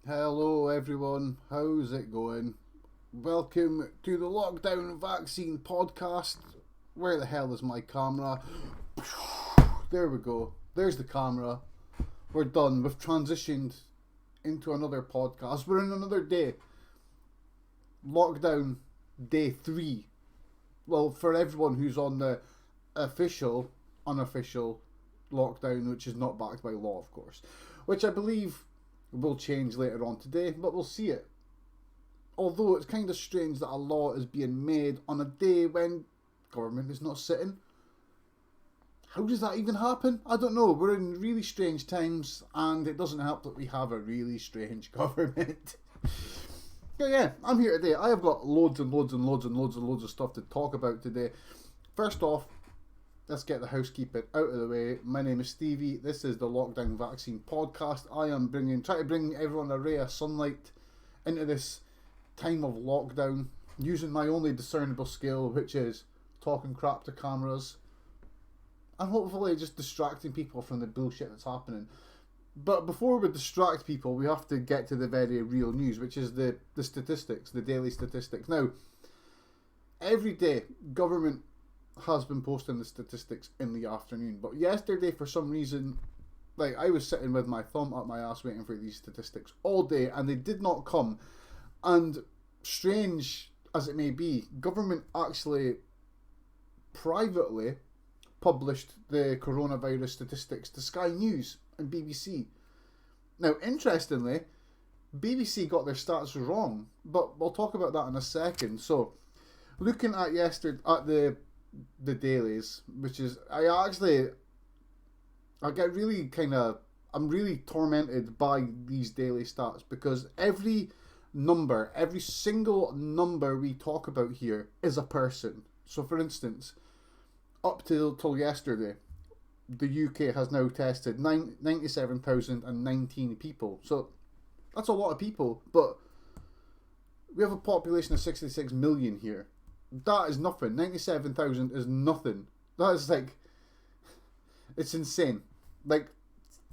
Hello everyone, how's it going? Welcome to the Lockdown Vaccine Podcast. Where the hell is my camera? There we go. There's the camera. We're done. We've transitioned into another podcast. We're in another day. Lockdown day 3. Well, for everyone who's on the official, unofficial lockdown, which is not backed by law, of course. Which I believe will change later on today, but we'll see it. Although it's kind of strange that a law is being made on a day when government is not sitting. How does that even happen? I don't know. We're in really strange times, and it doesn't help that we have a really strange government. But yeah, I'm here today. I have got loads and loads and loads and loads and loads of stuff to talk about today. First off, let's get the housekeeping out of the way. My name is Stevie. This is the Lockdown Vaccine Podcast. I am trying to bring everyone a ray of sunlight into this time of lockdown, using my only discernible skill, which is talking crap to cameras, and hopefully just distracting people from the bullshit that's happening. But before we distract people, we have to get to the very real news, which is the statistics, the daily statistics. Now, every day, government has been posting the statistics in the afternoon, but yesterday for some reason, I was sitting with my thumb up my ass waiting for these statistics all day, and they did not come. And strange as it may be, government actually privately published the coronavirus statistics to Sky News and BBC. Now, interestingly, BBC got their stats wrong, but we'll talk about that in a second. So, looking at yesterday at the dailies, which is I get really I'm really tormented by these daily stats, because every single number we talk about here is a person. So for instance, up till yesterday, the UK has now tested 97,019 people. So that's a lot of people, but we have a population of 66 million here. That is nothing. 97,000 is nothing. That is it's insane.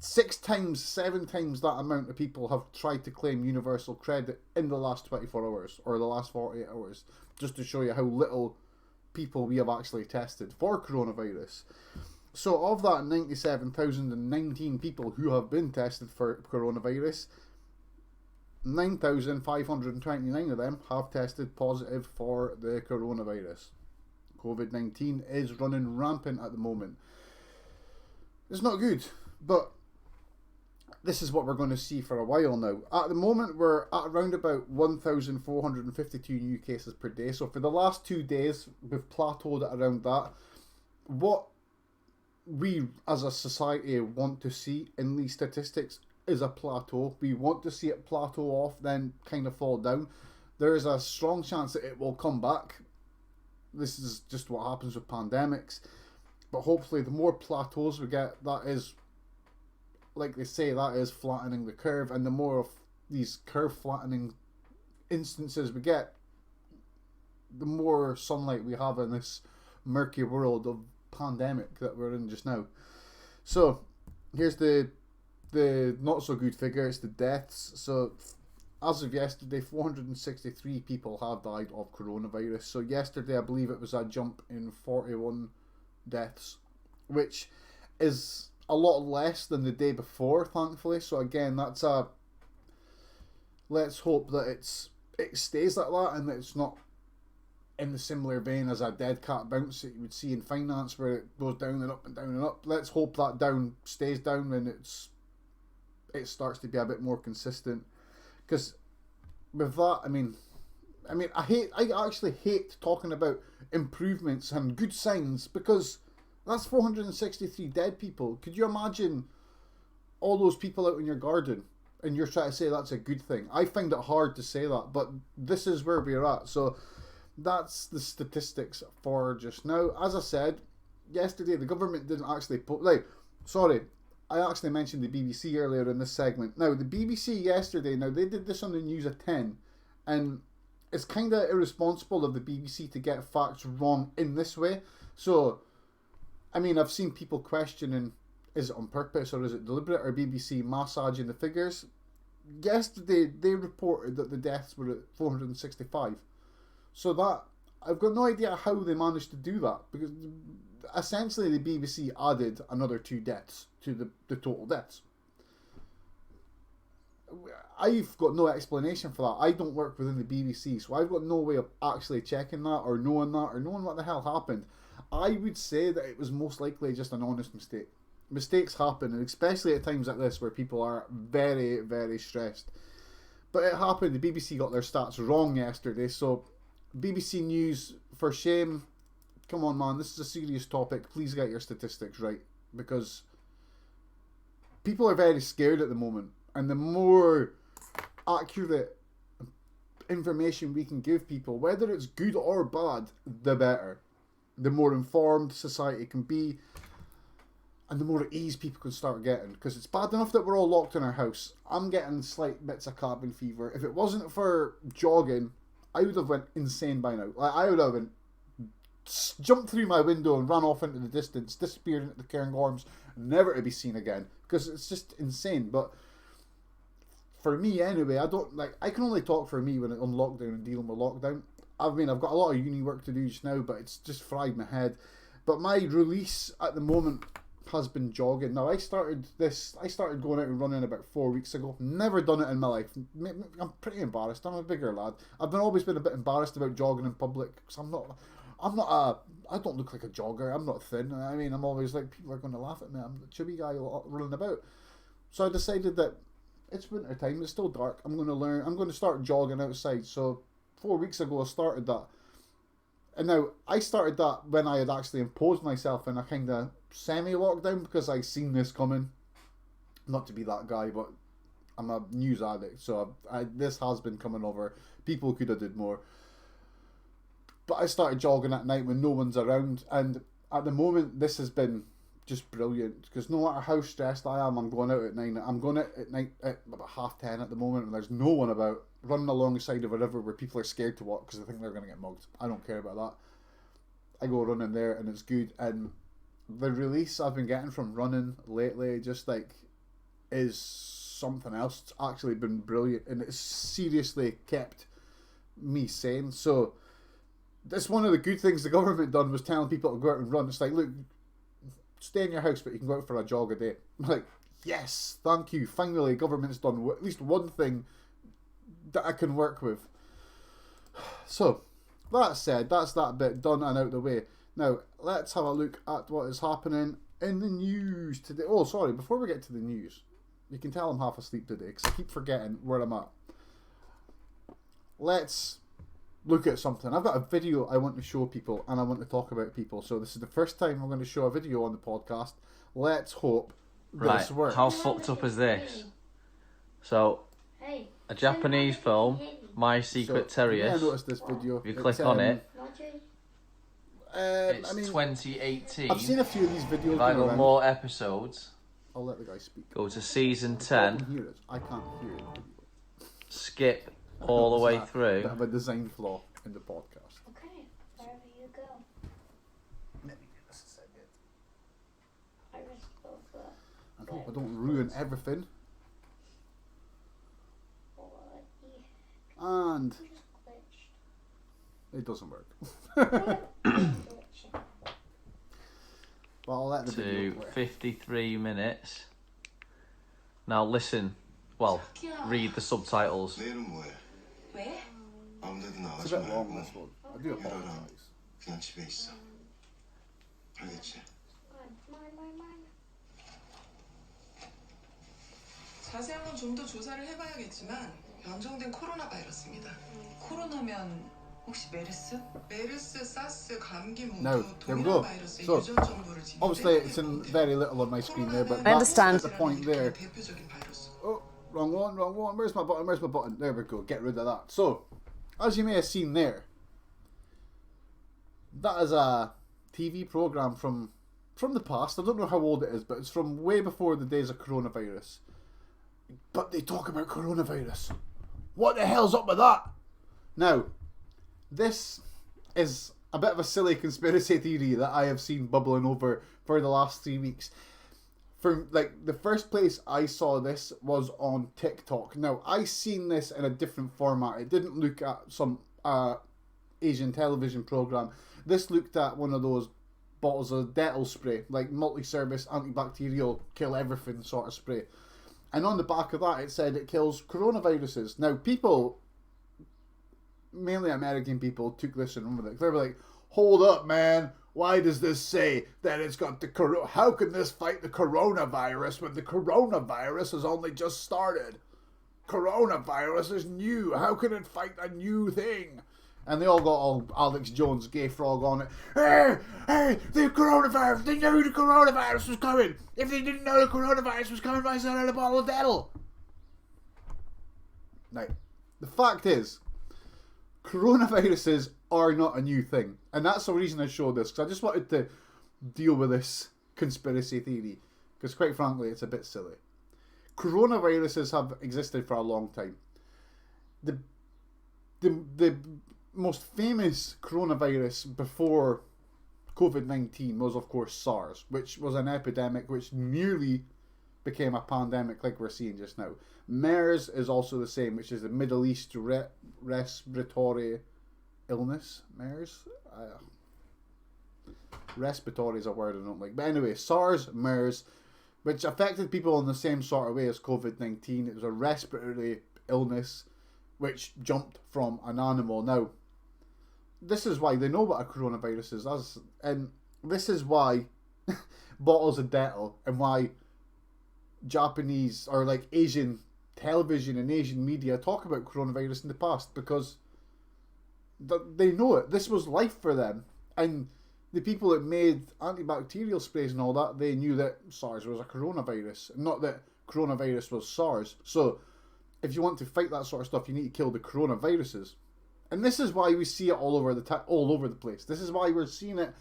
6 times, 7 times that amount of people have tried to claim universal credit in the last 24 hours or the last 48 hours, just to show you how little people we have actually tested for coronavirus. So of that 97,019 people who have been tested for coronavirus, 9,529 of them have tested positive for the coronavirus. COVID-19 is running rampant at the moment. It's not good, but this is what we're going to see for a while now. At the moment, we're at around about 1,452 new cases per day. So for the last 2 days, we've plateaued at around that. What we as a society want to see in these statistics is a plateau. We want to see it plateau off, then kind of fall down. There is a strong chance that it will come back. This is just what happens with pandemics. But hopefully the more plateaus we get, that is, like they say, that is flattening the curve. And the more of these curve flattening instances we get, the more sunlight we have in this murky world of pandemic that we're in just now. So here's the not so good figure. It's the deaths. So as of yesterday, 463 people have died of coronavirus. So yesterday, I believe it was a jump in 41 deaths, which is a lot less than the day before, thankfully. So again, that's let's hope that it stays like that, and that it's not in the similar vein as a dead cat bounce that you would see in finance, where it goes down and up and down and up. Let's hope that down stays down and it starts to be a bit more consistent. Because with that, I actually hate talking about improvements and good signs, because that's 463 dead people. Could you imagine all those people out in your garden and you're trying to say that's a good thing? I find it hard to say that, but this is where we're at. So that's the statistics for just now. As I said, yesterday the government didn't actually I actually mentioned the BBC earlier in this segment. Now, the BBC yesterday, they did this on the news at 10, and it's kind of irresponsible of the BBC to get facts wrong in this way. So, I've seen people questioning, is it on purpose or is it deliberate, or BBC massaging the figures? yesterday they reported that the deaths were at 465. So that, I've got no idea how they managed to do that, because essentially the BBC added another 2 deaths to the total deaths. I've got no explanation for that. I don't work within the BBC, so I've got no way of actually checking that or knowing what the hell happened. I would say that it was most likely just an honest mistake. Mistakes happen, and especially at times like this where people are very, very stressed. But it happened. The BBC got their stats wrong yesterday, so BBC News, for shame. Come on, man, this is a serious topic. Please get your statistics right, because people are very scared at the moment, and the more accurate information we can give people, whether it's good or bad, the better. The more informed society can be, and the more at ease people can start getting. Because it's bad enough that we're all locked in our house. I'm getting slight bits of cabin fever. If it wasn't for jogging, I would have went insane by now. Like, I would have been jumped through my window and ran off into the distance, disappeared into the Cairngorms, never to be seen again. Because it's just insane. But for me anyway, I can only talk for me when I'm on lockdown and dealing with lockdown. I mean, I've got a lot of uni work to do just now, but it's just fried my head. But my release at the moment has been jogging. Now, I started going out and running about 4 weeks ago. Never done it in my life. I'm pretty embarrassed. I'm a bigger lad. I've always been a bit embarrassed about jogging in public, because I don't look like a jogger. I'm not thin. I mean, I'm always like, people are going to laugh at me. I'm the chubby guy running about. So I decided that it's winter time. It's still dark. I'm going to start jogging outside. So 4 weeks ago, I started that. And now, I started that when I had actually imposed myself in a kind of semi-lockdown, because I seen this coming. Not to be that guy, but I'm a news addict, so this has been coming over. People could have did more. But I started jogging at night when no one's around, and at the moment, this has been just brilliant, because no matter how stressed I am, I'm going out at 9. I'm going out at night at about 10:30 at the moment, and there's no one about, running alongside of a river where people are scared to walk because they think they're going to get mugged. I don't care about that. I go running there and it's good. And the release I've been getting from running lately just is something else. It's actually been brilliant, and it's seriously kept me sane. So that's one of the good things the government done, was telling people to go out and run. It's like, look, stay in your house, but you can go out for a jog a day. I'm like, yes, thank you. Finally, government's done at least one thing that I can work with. So, that said, that's that bit done and out the way. Now, let's have a look at what is happening in the news today. Oh, sorry, before we get to the news, you can tell I'm half asleep today because I keep forgetting where I'm at. Let's look at something. I've got a video I want to show people, and I want to talk about people. So this is the first time I'm going to show a video on the podcast. Let's hope this works. How fucked up is this? So, a Japanese film, My Secret Terrier. I noticed this video. If you click on it, it's it's 2018. I've seen a few of these videos. If I go more episodes, I'll let the guy speak. go to season I 10, can hear it. I can't hear it. skip all the way I through. have a design flaw in the podcast. Okay, wherever you go. Maybe this is it. I just go for I hope I don't ruin everything. And just glitched. it doesn't work. Glitching. But I'll let the video To play. 53 minutes. Now listen, well, read the subtitles. 내일은 뭐해? 왜? 아무데도 It's 나가지 a bit long, 말고 this one. I do apologise. 그냥 집에 있어. 알겠지? Mine. 자세한 건 좀 더 조사를 해봐야겠지만 변종된 코로나 바이러스입니다. 코로나면 혹시 메르스? 메르스, 사스, 감기 모두 No, there we 동일한 go. 바이러스의 So, 유전 정보를 지닌 Obviously, it's in very little on my screen there, but I that's understand. the point there. 대표적인 바이러스. Oh, wrong one. Where's my button? There we go. Get rid of that. So, as you may have seen there, that is a TV program from the past. I don't know how old it is, but it's from way before the days of coronavirus. But they talk about coronavirus. What the hell's up with that? Now, this is a bit of a silly conspiracy theory that I have seen bubbling over for the last 3 weeks. for like the first place I saw this was on TikTok. Now I seen this in a different format. It didn't look at some Asian television program. This looked at one of those bottles of Dettol spray, like multi-service antibacterial kill everything sort of spray. And on the back of that it said it kills coronaviruses. Now people, mainly American people, took this and remembered it. They were like, hold up man, why does this say that it's got the how can this fight the coronavirus when the coronavirus has only just started? Coronavirus is new, how can it fight a new thing? And they all got all Alex Jones gay frog on it. Hey, the coronavirus, they knew the coronavirus was coming. If they didn't know the coronavirus was coming, why sell out a bottle of Dettol? Now, the fact is, coronaviruses are not a new thing. And that's the reason I showed this, because I just wanted to deal with this conspiracy theory, because quite frankly, it's a bit silly. Coronaviruses have existed for a long time. The most famous coronavirus before COVID-19 was, of course, SARS, which was an epidemic which nearly became a pandemic like we're seeing just now. MERS is also the same, which is the Middle East respiratory illness. MERS? Respiratory is a word I don't like. But anyway, SARS, MERS, which affected people in the same sort of way as COVID-19. It was a respiratory illness which jumped from an animal. Now, this is why they know what a coronavirus is, and this is why bottles of Dettol and why Japanese or like Asian television and Asian media talk about coronavirus in the past, because they know it. This was life for them, and the people that made antibacterial sprays and all that, they knew that SARS was a coronavirus, not that coronavirus was SARS. So if you want to fight that sort of stuff, you need to kill the coronaviruses. And this is why we see it all over the place. This is why we're seeing it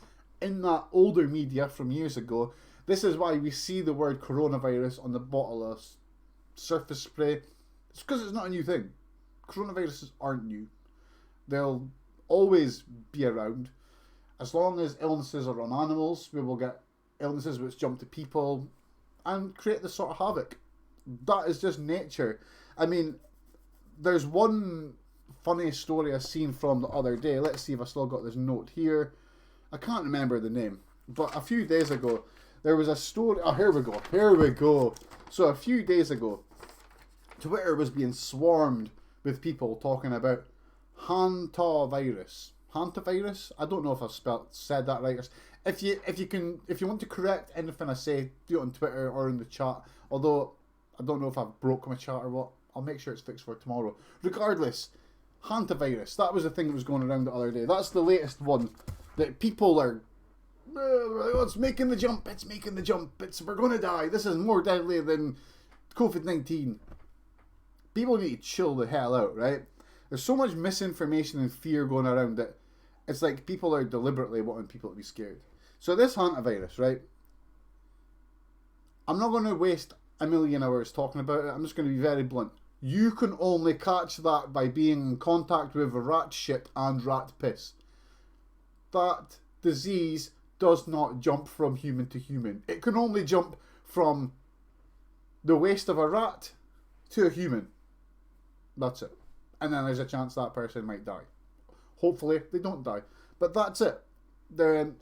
in that older media from years ago. This is why we see the word coronavirus on the bottle of surface spray. It's because it's not a new thing. Coronaviruses aren't new. They'll always be around. As long as illnesses are on animals, we will get illnesses which jump to people and create this sort of havoc. That is just nature. I mean, there's one funny story I seen from the other day. Let's see if I still got this note here. I can't remember the name, but a few days ago there was a story. Oh, here we go. So a few days ago, Twitter was being swarmed with people talking about hantavirus. Hantavirus? I don't know if I've said that right. If you want to correct anything I say, do it on Twitter or in the chat. Although I don't know if I've broke my chat or what. I'll make sure it's fixed for tomorrow. Regardless, hantavirus. That was the thing that was going around the other day. That's the latest one that people are. It's making the jump. It's making the jump. We're gonna die. This is more deadly than COVID-19. People need to chill the hell out, right? There's so much misinformation and fear going around that it's like people are deliberately wanting people to be scared. So this hantavirus, right? I'm not going to waste a million hours talking about it. I'm just going to be very blunt. You can only catch that by being in contact with rat shit and rat piss. That disease does not jump from human to human. It can only jump from the waste of a rat to a human. That's it. And then there's a chance that person might die. Hopefully they don't die. But that's it. And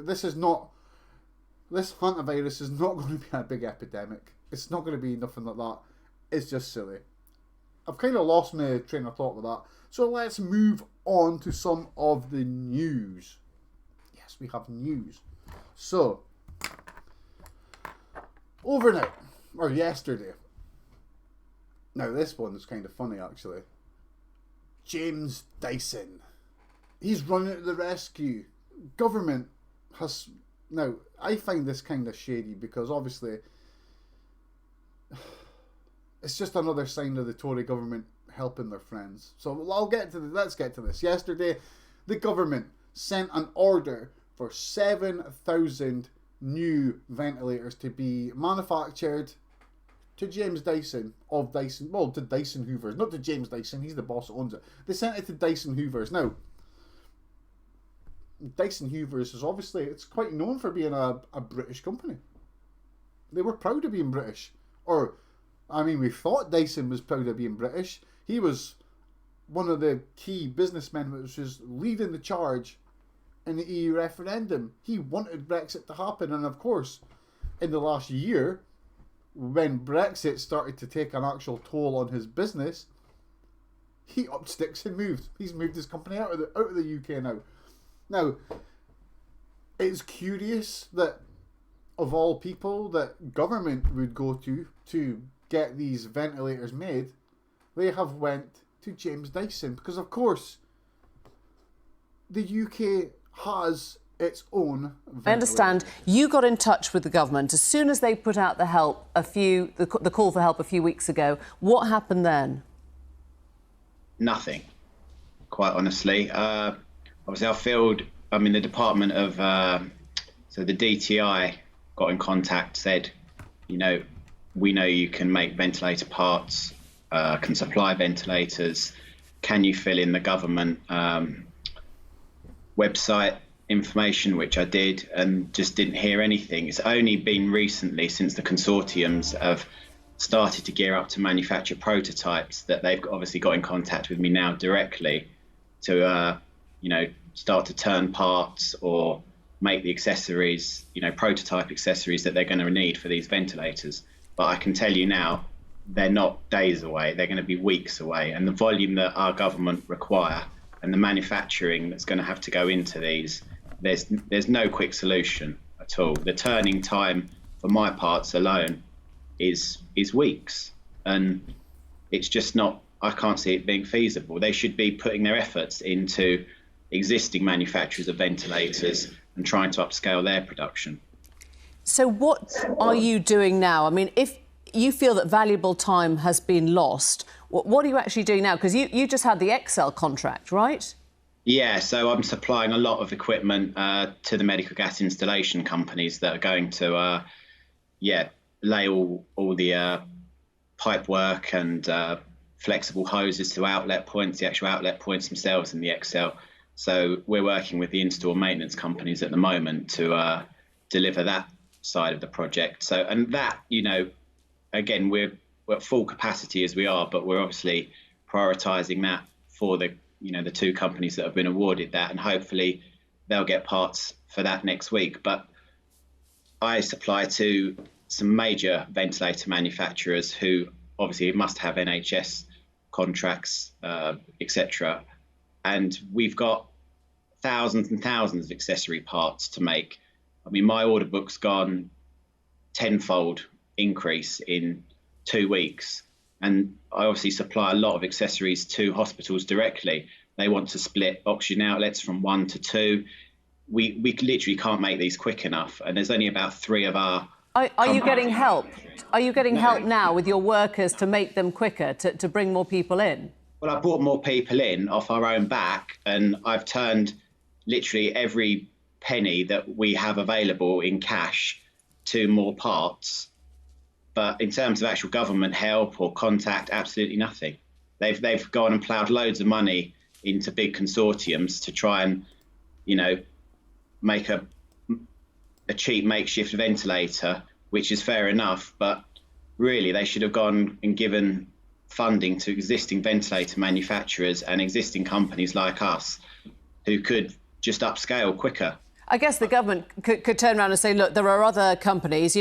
this hantavirus is not going to be a big epidemic. It's not going to be nothing like that. It's just silly. I've kind of lost my train of thought with that. So let's move on to some of the news. Yes, we have news. So, overnight, or yesterday. Now this one's kind of funny actually. James Dyson. He's running to the rescue. Government has... Now, I find this kind of shady because obviously it's just another sign of the Tory government helping their friends. So let's get to this. Yesterday, the government sent an order for 7,000 new ventilators to be manufactured to James Dyson of Dyson, well, to Dyson Hoovers, not to James Dyson, he's the boss that owns it. They sent it to Dyson Hoovers. Now, Dyson Hoovers is obviously, it's quite known for being a British company. they were proud of being British. Or, I mean, we thought Dyson was proud of being British. He was one of the key businessmen which was leading the charge in the EU referendum. He wanted Brexit to happen, and of course, in the last year, when Brexit started to take an actual toll on his business, he upped sticks and moved. He's moved his company out of the UK now. Now, it's curious that of all people that government would go to get these ventilators made, they have went to James Dyson, because of course the UK has its own ventilator. I understand you got in touch with the government as soon as they put out the call for help a few weeks ago. What happened then? Nothing, quite honestly. Obviously, the Department of, so the DTI got in contact, said, we know you can make ventilator parts, can supply ventilators. Can you fill in the government website information, which I did, and just didn't hear anything. It's only been recently, since the consortiums have started to gear up to manufacture prototypes, that they've obviously got in contact with me now directly to, start to turn parts or make the accessories, prototype accessories that they're going to need for these ventilators. But I can tell you now, they're not days away, they're going to be weeks away. And the volume that our government require and the manufacturing that's going to have to go into these, there's no quick solution at all. The turning time for my parts alone is weeks, and it's just not, I can't see it being feasible. They should be putting their efforts into existing manufacturers of ventilators and trying to upscale their production. So what are you doing now? I mean, if you feel that valuable time has been lost, what are you actually doing now? Because you just had the Excel contract, right? Yeah, so I'm supplying a lot of equipment to the medical gas installation companies that are going to, lay all the pipe work and flexible hoses to outlet points, the actual outlet points themselves in the Excel. So we're working with the install maintenance companies at the moment to deliver that side of the project. So, and that, again, we're at full capacity as we are, but we're obviously prioritising that for the two companies that have been awarded that, and hopefully they'll get parts for that next week. But I supply to some major ventilator manufacturers who obviously must have NHS contracts, etc. And we've got thousands and thousands of accessory parts to make. I mean, my order book's gone tenfold increase in 2 weeks. And I obviously supply a lot of accessories to hospitals directly. They want to split oxygen outlets from 1 to 2. We literally can't make these quick enough. And there's only about 3 of our... Are you getting help? Are you getting help now with your workers to make them quicker, to bring more people in? Well, I brought more people in off our own back, and I've turned literally every penny that we have available in cash to more parts. But in terms of actual government help or contact, absolutely nothing. They've gone and ploughed loads of money into big consortiums to try and, make a cheap makeshift ventilator, which is fair enough. But really, they should have gone and given funding to existing ventilator manufacturers and existing companies like us who could just upscale quicker. I guess the government could turn around and say, look, there are other companies,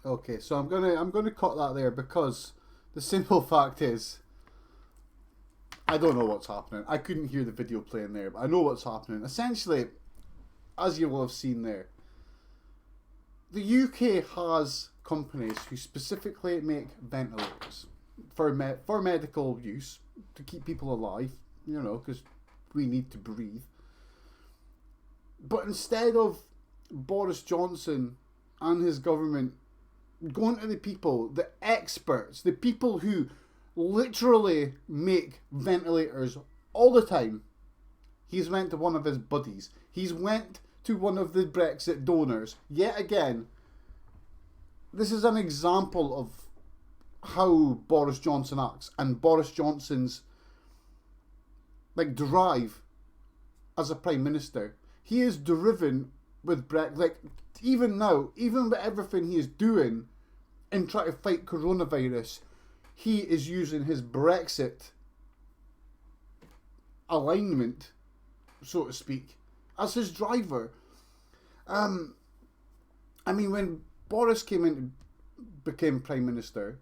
Okay, so I'm gonna cut that there, because the simple fact is, I don't know what's happening. I couldn't hear the video playing there, but I know what's happening. Essentially, as you will have seen there, the UK has companies who specifically make ventilators for medical use, to keep people alive, because we need to breathe. But instead of Boris Johnson and his government going to the people, the experts, the people who literally make ventilators all the time, he's went to one of his buddies. He's went to one of the Brexit donors. Yet again, this is an example of how Boris Johnson acts, and Boris Johnson's drive as a Prime Minister. He is driven with Brexit. Like, even now, even with everything he is doing in trying to fight coronavirus, he is using his Brexit alignment, so to speak, as his driver. I mean, when Boris became Prime Minister,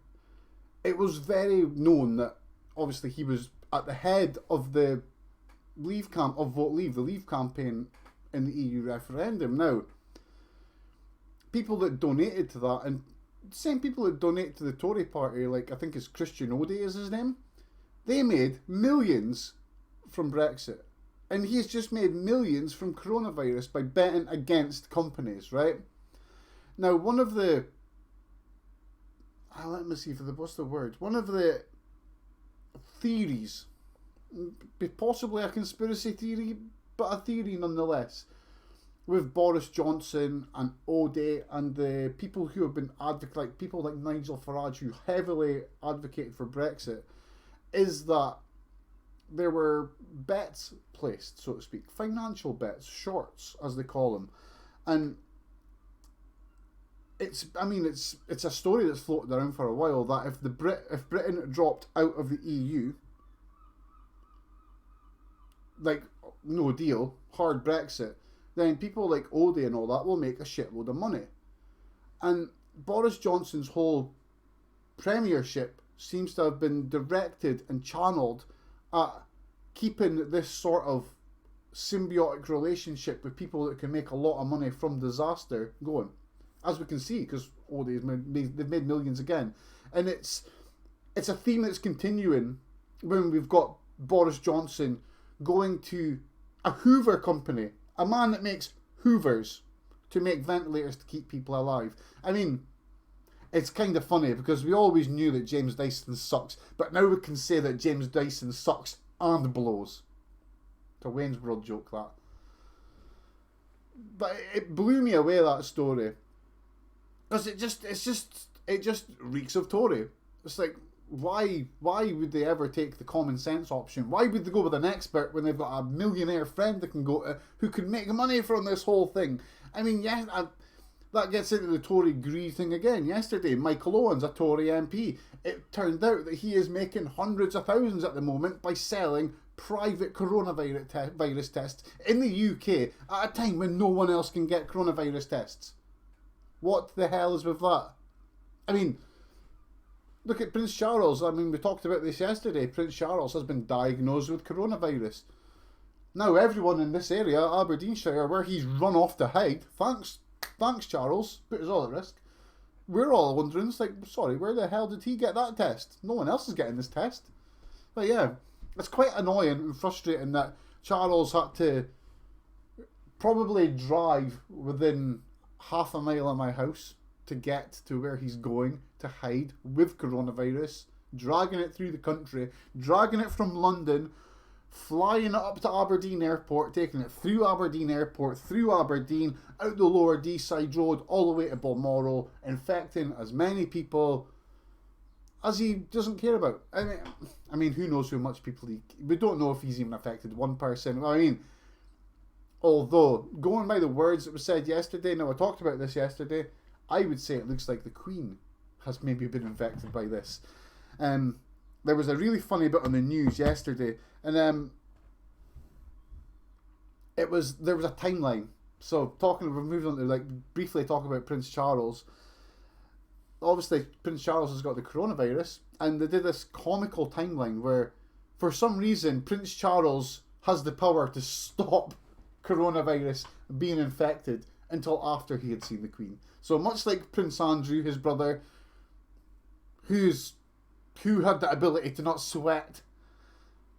it was very known that obviously he was at the head of the Vote Leave, the Leave campaign in the EU referendum. Now, people that donated to that, and the same people that donate to the Tory party, like I think it's Christian Odey is his name, they made millions from Brexit. And he's just made millions from coronavirus by betting against companies, right? Now, one of the... let me see, what's the word? One of the theories, possibly a conspiracy theory, but a theory nonetheless, with Boris Johnson and Odey and the people who have been like people like Nigel Farage, who heavily advocated for Brexit, is that there were bets placed, so to speak, financial bets, shorts as they call them, and it's a story that's floated around for a while that if Britain dropped out of the EU, like no deal, hard Brexit, then people like Odey and all that will make a shitload of money. And Boris Johnson's whole premiership seems to have been directed and channeled at keeping this sort of symbiotic relationship with people that can make a lot of money from disaster going. As we can see, because Odey's they've made millions again. And it's a theme that's continuing when we've got Boris Johnson going to a Hoover company, a man that makes Hoovers to make ventilators to keep people alive. I mean, it's kind of funny because we always knew that James Dyson sucks, but now we can say that James Dyson sucks and blows. It's a Wayne's World joke, that. But it blew me away, that story. Because it just reeks of Tory. It's like, why would they ever take the common sense option? Why would they go with an expert when they've got a millionaire friend they can go to who can make money from this whole thing? I mean, that gets into the Tory greed thing again. Yesterday, Michael Owen's a Tory MP. It turned out that he is making hundreds of thousands at the moment by selling private coronavirus tests in the UK at a time when no one else can get coronavirus tests. What the hell is with that? I mean, look at Prince Charles. I mean, we talked about this yesterday. Prince Charles has been diagnosed with coronavirus. Now everyone in this area, Aberdeenshire, where he's run off to hide, thanks Charles, put us all at risk. We're all wondering, it's like, sorry, where the hell did he get that test? No one else is getting this test. But yeah, it's quite annoying and frustrating that Charles had to probably drive within half a mile of my house to get to where he's going to hide with coronavirus, dragging it through the country, dragging it from London, flying it up to Aberdeen Airport, taking it through Aberdeen Airport, through Aberdeen, out the Lower Deeside Road, all the way to Balmoral, infecting as many people as he doesn't care about. I mean, who knows how much people we don't know if he's even affected one person. I mean, although, going by the words that were said yesterday, now I talked about this yesterday, I would say it looks like the Queen has maybe been infected by this. There was a really funny bit on the news yesterday, and there was a timeline. So we're moving on to briefly talk about Prince Charles. Obviously, Prince Charles has got the coronavirus, and they did this comical timeline where, for some reason, Prince Charles has the power to stop coronavirus being infected until after he had seen the Queen. So much like Prince Andrew, his brother, who had the ability to not sweat,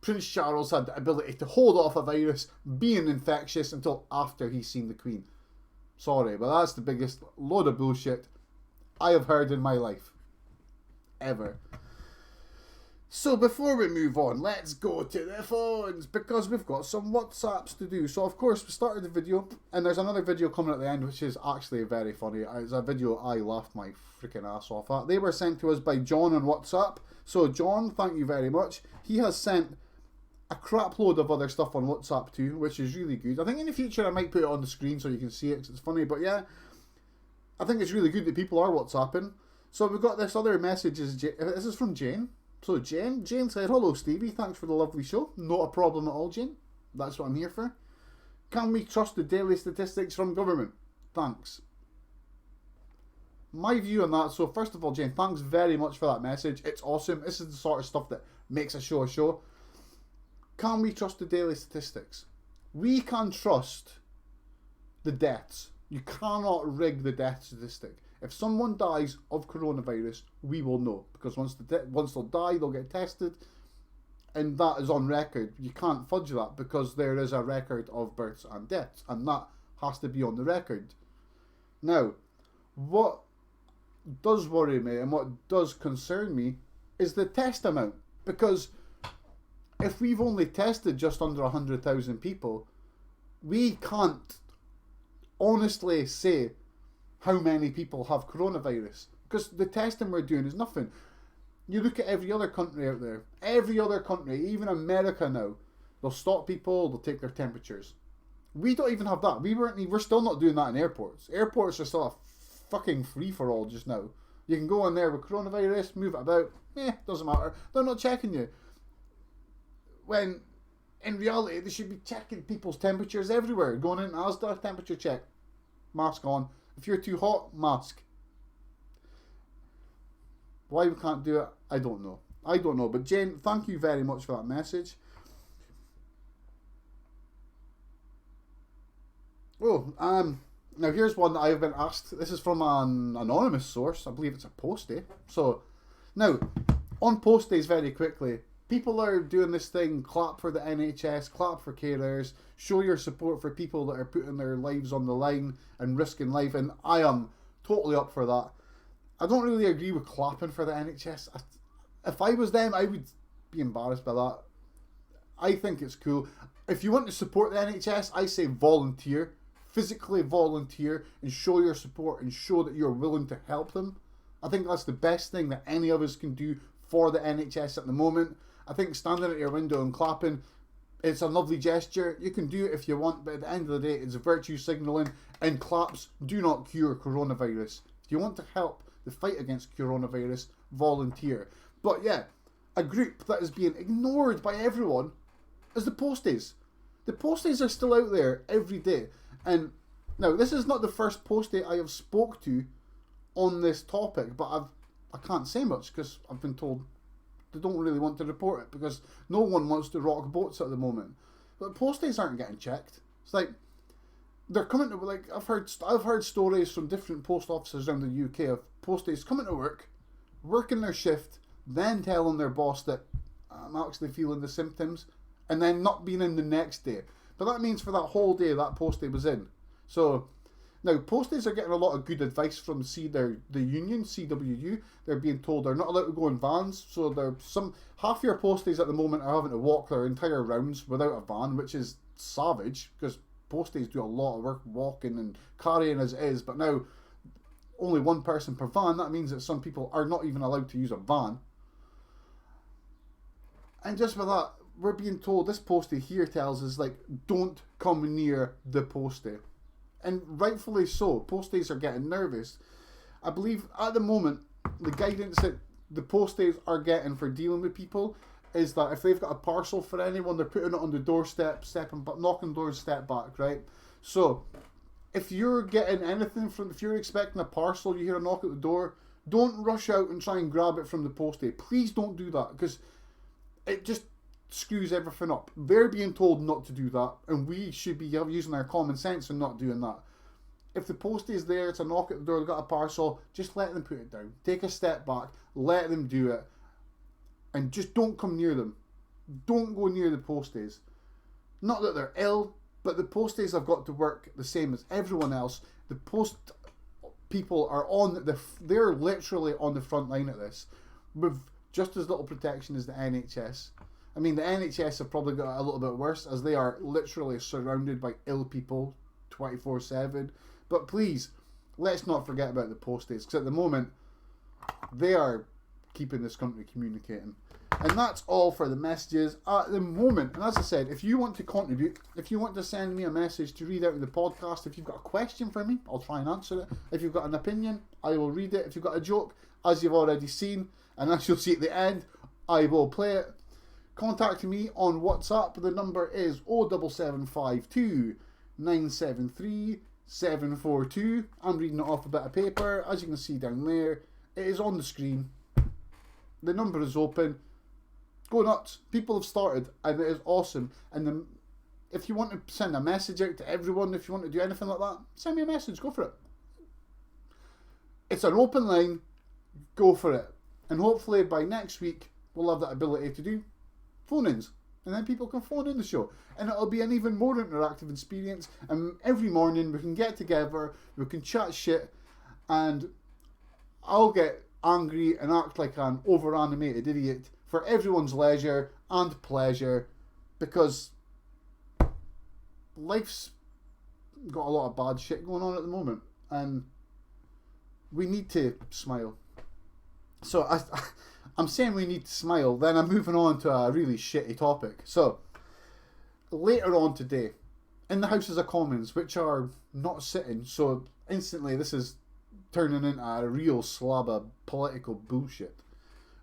Prince Charles had the ability to hold off a virus being infectious until after he's seen the Queen. Sorry, but that's the biggest load of bullshit I have heard in my life. Ever. So before we move on, let's go to the phones, because we've got some WhatsApps to do. So of course we started the video, and there's another video coming at the end which is actually very funny. It's a video I laughed my freaking ass off at. They were sent to us by John on WhatsApp. So John, thank you very much. He has sent a crap load of other stuff on WhatsApp too, which is really good. I think in the future I might put it on the screen so you can see it, 'cause it's funny. But yeah, I think it's really good that people are WhatsApping. So we've got this other message. This is from Jane. So Jane said, "Hello Stevie, thanks for the lovely show. Not a problem at all, Jane. That's what I'm here for. Can we trust the daily statistics from government? Thanks." My view on that, so first of all, Jane, thanks very much for that message. It's awesome. This is the sort of stuff that makes a show a show. Can we trust the daily statistics? We can trust the deaths. You cannot rig the death statistic. If someone dies of coronavirus, we will know, because once they'll die, they'll get tested, and that is on record. You can't fudge that, because there is a record of births and deaths, and that has to be on the record. Now, what does worry me and what does concern me is the test amount, because if we've only tested just under 100,000 people, we can't honestly say how many people have coronavirus, because the testing we're doing is nothing. You look at every other country out there, every other country, even America now, they'll stop people, they'll take their temperatures. We don't even have that. We're still not doing that in airports. Airports are still a fucking free-for-all just now. You can go in there with coronavirus, move it about, doesn't matter. They're not checking you. When in reality, they should be checking people's temperatures everywhere. Going in Asda, temperature check, mask on. If you're too hot, mask. Why we can't do it, I don't know. But Jane, thank you very much for that message. Oh, now here's one that I've been asked. This is from an anonymous source. I believe it's a postie. So, now, on posties very quickly, people are doing this thing, clap for the NHS, clap for carers, show your support for people that are putting their lives on the line and risking life, and I am totally up for that. I don't really agree with clapping for the NHS. If I was them, I would be embarrassed by that. I think it's cool. If you want to support the NHS, I say volunteer. Physically volunteer and show your support and show that you're willing to help them. I think that's the best thing that any of us can do for the NHS at the moment. I think standing at your window and clapping, it's a lovely gesture. You can do it if you want, but at the end of the day, it's virtue signalling, and claps do not cure coronavirus. If you want to help the fight against coronavirus, volunteer. But yeah, a group that is being ignored by everyone is the posties. The posties are still out there every day. And now, this is not the first postie I have spoke to on this topic, but I can't say much because I've been told they don't really want to report it because no one wants to rock boats at the moment. But posties aren't getting checked. It's like they're coming to, like, I've heard stories from different post offices around the UK of posties coming to work, working their shift, then telling their boss that I'm actually feeling the symptoms, and then not being in the next day. But that means for that whole day that postie was in. So now posties are getting a lot of good advice from the union, CWU. They're being told they're not allowed to go in vans. So half your posties at the moment are having to walk their entire rounds without a van, which is savage because posties do a lot of work walking and carrying as it is. But now only one person per van. That means that some people are not even allowed to use a van. And just with that, we're being told, this postie here tells us, like, don't come near the postie. And rightfully so, posties are getting nervous. I believe at the moment, the guidance that the posties are getting for dealing with people is that if they've got a parcel for anyone, they're putting it on the doorstep, knocking doors, step back, right? So, if you're getting anything if you're expecting a parcel, you hear a knock at the door, don't rush out and try and grab it from the postie. Please don't do that, because it just screws everything up. They're being told not to do that, and we should be using our common sense and not doing that. If the postie is there, it's a knock at the door, they've got a parcel, just let them put it down. Take a step back, let them do it, and just don't come near them. Don't go near the posties. Not that they're ill, but the posties have got to work the same as everyone else. The post people are they're literally on the front line of this, with just as little protection as the NHS. I mean, the NHS have probably got it a little bit worse, as they are literally surrounded by ill people 24/7. But please, let's not forget about the posties, because at the moment, they are keeping this country communicating. And that's all for the messages at the moment. And as I said, if you want to contribute, if you want to send me a message to read out in the podcast, if you've got a question for me, I'll try and answer it. If you've got an opinion, I will read it. If you've got a joke, as you've already seen, and as you'll see at the end, I will play it. Contact me on WhatsApp. The number is 07752 973 742. I'm reading it off a bit of paper. As you can see down there, it is on the screen. The number is open. Go nuts. People have started, and it is awesome. And if you want to send a message out to everyone, if you want to do anything like that, send me a message. Go for it. It's an open line. Go for it. And hopefully by next week, we'll have that ability to do phone-ins. And then people can phone in the show. And it'll be an even more interactive experience. And every morning we can get together, we can chat shit, and I'll get angry and act like an over-animated idiot for everyone's leisure and pleasure, because life's got a lot of bad shit going on at the moment, and we need to smile. So I'm saying we need to smile, then I'm moving on to a really shitty topic. So later on today, in the Houses of Commons, which are not sitting, so instantly this is turning into a real slab of political bullshit.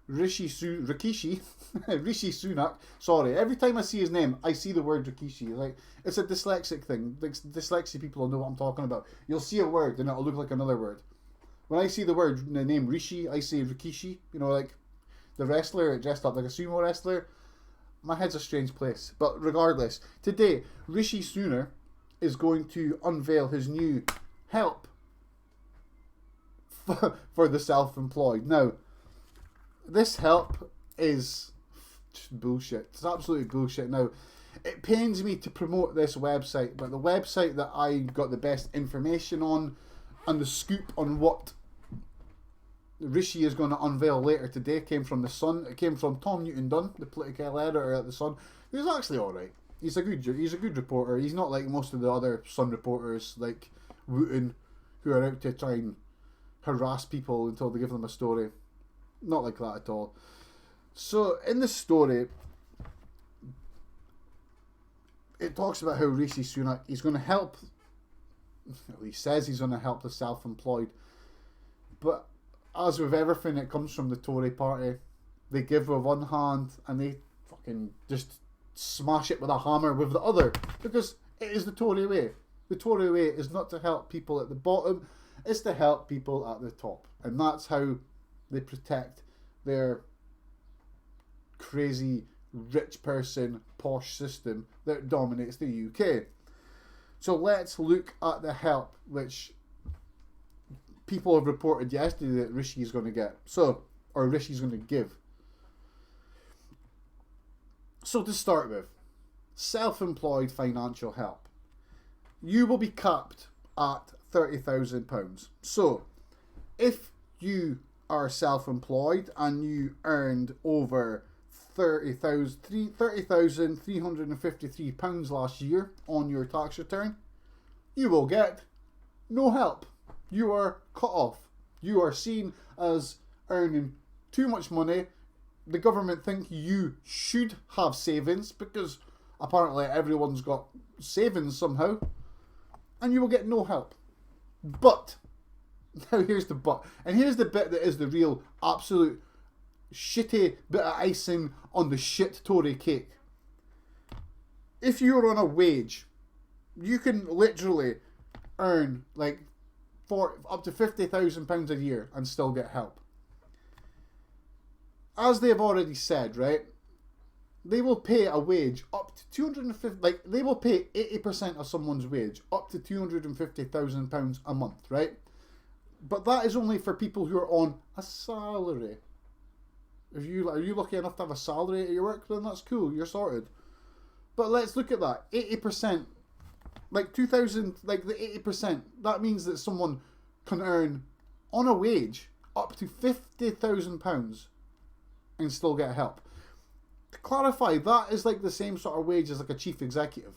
Rishi Sunak. Sorry, every time I see his name, I see the word Rikishi. Like, it's a dyslexic thing. Like, dyslexic people will know what I'm talking about. You'll see a word and it'll look like another word. When I see the name Rishi, I say Rikishi. You know, like the wrestler dressed up like a sumo wrestler. My head's a strange place. But regardless, today Rishi Sunak is going to unveil his new help for the self-employed. Now, this help is bullshit. It's absolutely bullshit. Now, it pains me to promote this website, but the website that I got the best information on and the scoop on what Rishi is going to unveil later today came from The Sun. It came from Tom Newton-Dunn, the political editor at The Sun, who's actually alright. He's a good reporter. He's not like most of the other Sun reporters, like Wooten, who are out to try and harass people until they give them a story. Not like that at all. So in the story, it talks about how Rishi Sunak, he's going to help, he says he's going to help the self-employed, but as with everything that comes from the Tory party, they give with one hand and they fucking just smash it with a hammer with the other, because it is the Tory way. The Tory way is not to help people at the bottom, it's to help people at the top, and that's how they protect their crazy rich person posh system that dominates the UK. So let's look at the help which people have reported yesterday that Rishi is going to get. Or Rishi's going to give. So to start with, self-employed financial help. You will be capped at £30,000. So if you are self-employed and you earned over £30,353 last year on your tax return, you will get no help. You are cut off. You are seen as earning too much money. The government think you should have savings because apparently everyone's got savings somehow, and you will get no help. But now here's the but, and here's the bit that is the real absolute shitty bit of icing on the shit Tory cake. If you're on a wage, you can literally earn like up to £50,000 a year and still get help. As they've already said, right, they will pay a wage up to 250, like they will pay 80% of someone's wage up to £250,000 a month, right? But that is only for people who are on a salary. Are you lucky enough to have a salary at your work? Then that's cool, you're sorted. But let's look at that. 80%, like 2,000, like the 80%, that means that someone can earn on a wage up to £50,000 and still get help. To clarify, that is like the same sort of wage as like a chief executive.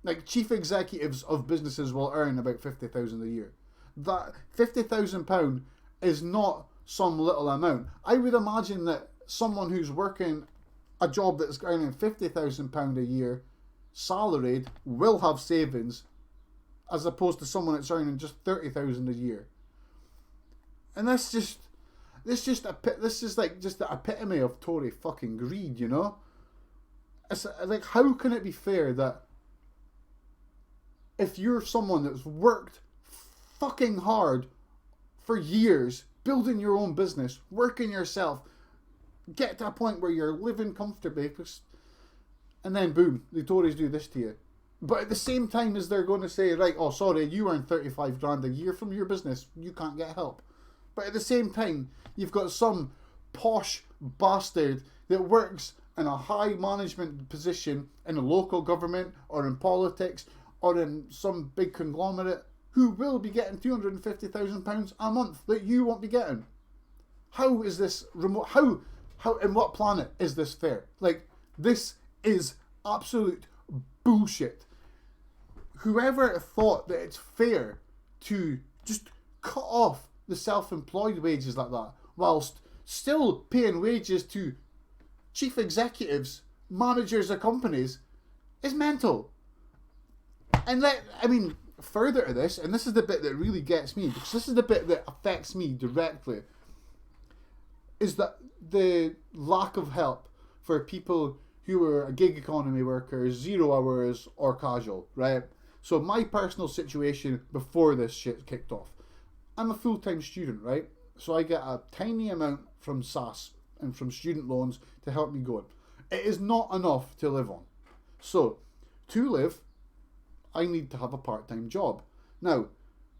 Like chief executives of businesses will earn about £50,000 a year. That £50,000 is not some little amount. I would imagine that someone who's working a job that's earning £50,000 a year, salaried, will have savings, as opposed to someone that's earning just 30,000 a year. And this is like just the epitome of Tory fucking greed, you know? It's like, how can it be fair that if you're someone that's worked fucking hard for years, building your own business, working yourself, get to a point where you're living comfortably, and then boom, the Tories do this to you. But at the same time as they're going to say, right, oh sorry, you earn 35 grand a year from your business, you can't get help. But at the same time, you've got some posh bastard that works in a high management position in a local government or in politics or in some big conglomerate who will be getting £250,000 a month that you won't be getting. How is this remote? How in what planet is this fair? Like, this is absolute bullshit. Whoever thought that it's fair to just cut off the self-employed wages like that whilst still paying wages to chief executives, managers of companies, is mental. And further to this, and this is the bit that really gets me, because this is the bit that affects me directly, is that the lack of help for people who are gig economy workers, 0 hours or casual, right? So my personal situation before this shit kicked off, I'm a full-time student, right? So I get a tiny amount from SAS and from student loans to help me go. It is not enough to live on. So to live, I need to have a part-time job. Now,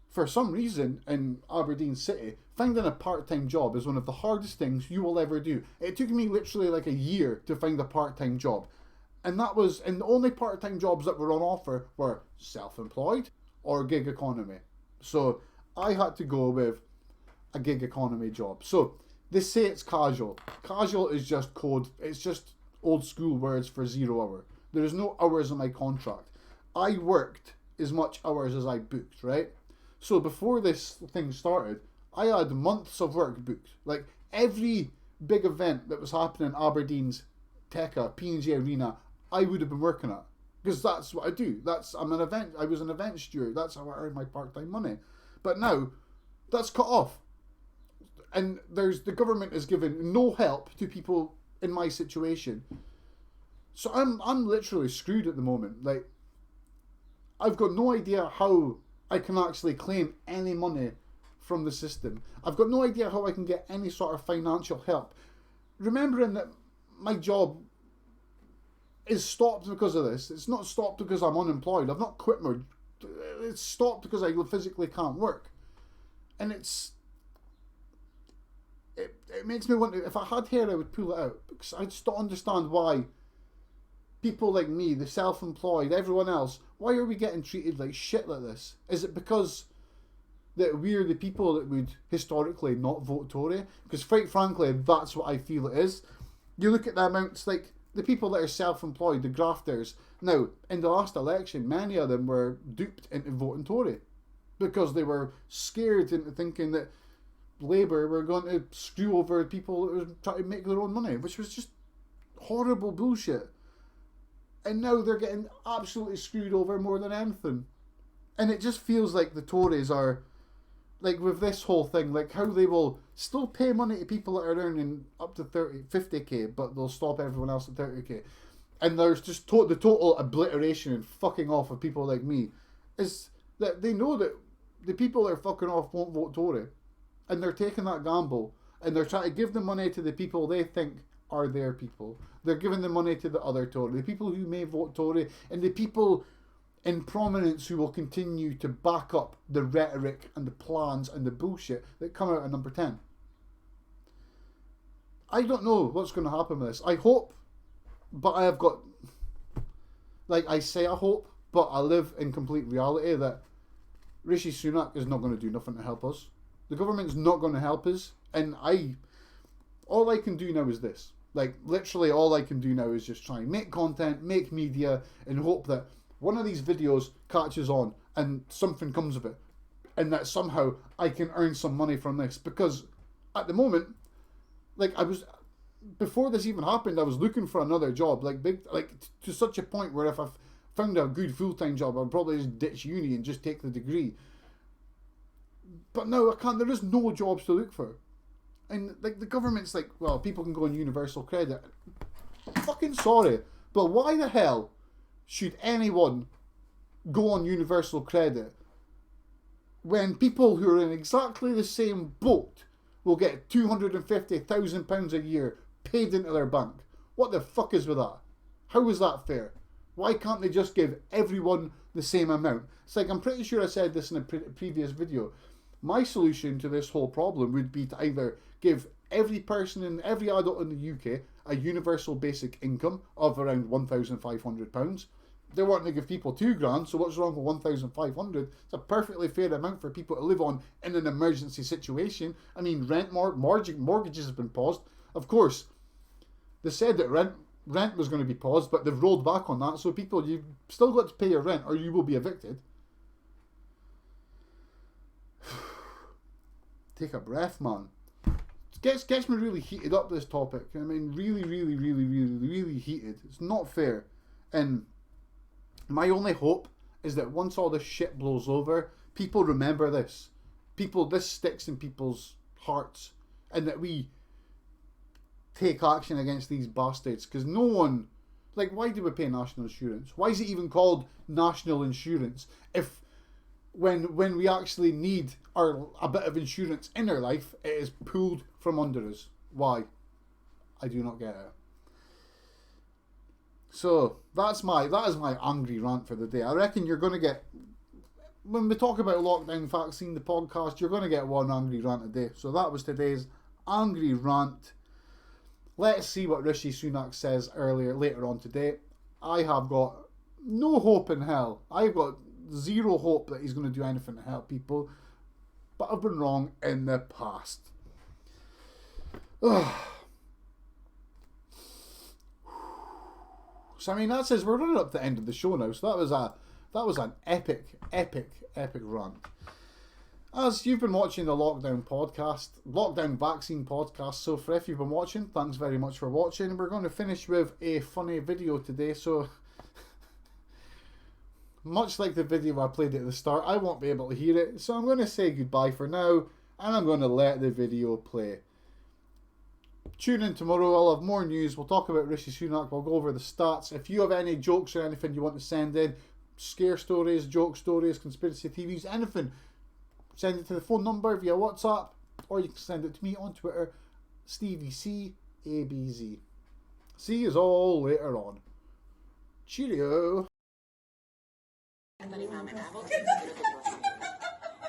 for some reason in Aberdeen City, finding a part-time job is one of the hardest things you will ever do. It took me literally like a year to find a part-time job. And the only part-time jobs that were on offer were self-employed or gig economy. So I had to go with a gig economy job. So they say it's casual. Casual is just code. It's just old school words for 0 hour. There is no hours in my contract. I worked as much hours as I booked, right? So before this thing started, I had months of work booked. Like every big event that was happening in Aberdeen's Tekka, P&G Arena, I would have been working at. Because that's what I do. I was an event steward. That's how I earned my part-time money. But now, that's cut off. And the government is giving no help to people in my situation. So I'm literally screwed at the moment. Like, I've got no idea how I can actually claim any money from the system. I've got no idea how I can get any sort of financial help. Remembering that my job is stopped because of this. It's not stopped because I'm unemployed. I've not quit my... It's stopped because I physically can't work. And it makes me wonder, if I had hair I would pull it out. Because I just don't understand why people like me, the self-employed, everyone else, why are we getting treated like shit like this? Is it because that we're the people that would historically not vote Tory? Because quite frankly, that's what I feel it is. You look at the amounts, like the people that are self-employed, the grafters. Now, in the last election, many of them were duped into voting Tory because they were scared into thinking that Labour were going to screw over people that were trying to make their own money, which was just horrible bullshit. And now they're getting absolutely screwed over more than anything. And it just feels like the Tories are, like with this whole thing, like how they will still pay money to people that are earning up to 50k, but they'll stop everyone else at 30k. And there's just the total obliteration and fucking off of people like me is that they know that the people that are fucking off won't vote Tory. And they're taking that gamble. And they're trying to give the money to the people they think are their people. They're giving the money to the other Tory, the people who may vote Tory, and the people in prominence who will continue to back up the rhetoric and the plans and the bullshit that come out of number 10. I don't know what's going to happen with this. I hope, but I have got, like I say I hope, but I live in complete reality that Rishi Sunak is not going to do nothing to help us. The government's not going to help us, and all I can do now is this. Like, literally all I can do now is just try and make content, make media, and hope that one of these videos catches on and something comes of it. And that somehow I can earn some money from this. Because at the moment, like before this even happened, I was looking for another job, like to such a point where if I found a good full-time job, I'd probably just ditch uni and just take the degree. But now I can't. There is no jobs to look for, and like the government's like, well, people can go on universal credit. Fucking sorry, but why the hell should anyone go on universal credit when people who are in exactly the same boat will get £250,000 a year paid into their bank? What the fuck is with that? How is that fair? Why can't they just give everyone the same amount? It's like, I'm pretty sure I said this in a previous video. My solution to this whole problem would be to either give every person and every adult in the UK a universal basic income of around £1,500. They want to give people £2,000, so what's wrong with 1,500? It's a perfectly fair amount for people to live on in an emergency situation. I mean, mortgages have been paused. Of course, they said that rent was going to be paused, but they've rolled back on that. So people, you've still got to pay your rent or you will be evicted. Take a breath, man. It gets me really heated up, this topic. I mean, really heated. It's not fair. And my only hope is that once all this shit blows over, people remember this. This sticks in people's hearts, and that we take action against these bastards. Because no one, like, why do we pay national insurance? Why is it even called national insurance if when we actually need a bit of insurance in our life, it is pulled from under us? Why? I do not get it. So that is my angry rant for the day. I reckon you're going to get, when we talk about lockdown vaccine, the podcast, you're going to get one angry rant a day. So that was today's angry rant. Let's see what Rishi Sunak says later on today. I have got no hope in hell. I've got zero hope that he's going to do anything to help people. But I've been wrong in the past. Ugh. So I mean, that says we're running up to the end of the show now. So that was an epic rant. As you've been watching the lockdown vaccine podcast so far, if you've been watching, thanks very much for watching. We're going to finish with a funny video today. So much like the video I played at the start, I won't be able to hear it. So I'm going to say goodbye for now, and I'm going to let the video play. Tune in tomorrow, I'll have more news. We'll talk about Rishi Sunak, we'll go over the stats. If you have any jokes or anything you want to send in, scare stories, joke stories, conspiracy theories, anything, send it to the phone number via WhatsApp, or you can send it to me on Twitter, StevieCABZ. See you all later on. Cheerio. Tady máme návod.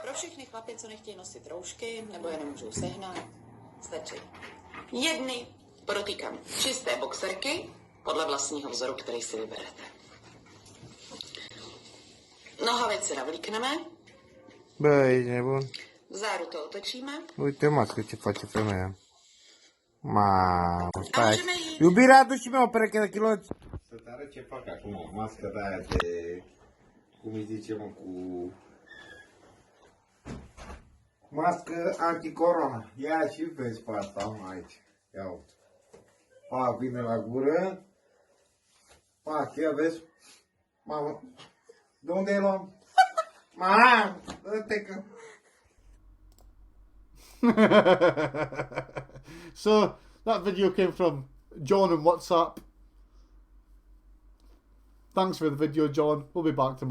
Pro všechny chlapy, co nechtějí nosit roušky, nebo je nemůžou sehnat, stačí jedny, podotýkám, čisté boxerky podle vlastního vzoru, který si vyberete. Nohavice navlíkneme. Băi, nebun. Vzadu to otočíme. Uite, mască, ce face femeia. Mamă, stai. Iubirea, adu-și-mi o pereche de chiloți. Să-ți arăt ce fac acum. Mască de aia de... Cum îi zice, mă, cu... Mască anticorona. Ia și vezi pe asta, mă, aici. Ia uite. Pac, vine la gură. Pac, ia vezi. Mamă. De unde e luam? Mamă, dă-te că... So that video came from John on WhatsApp. Thanks for the video, John. We'll be back tomorrow.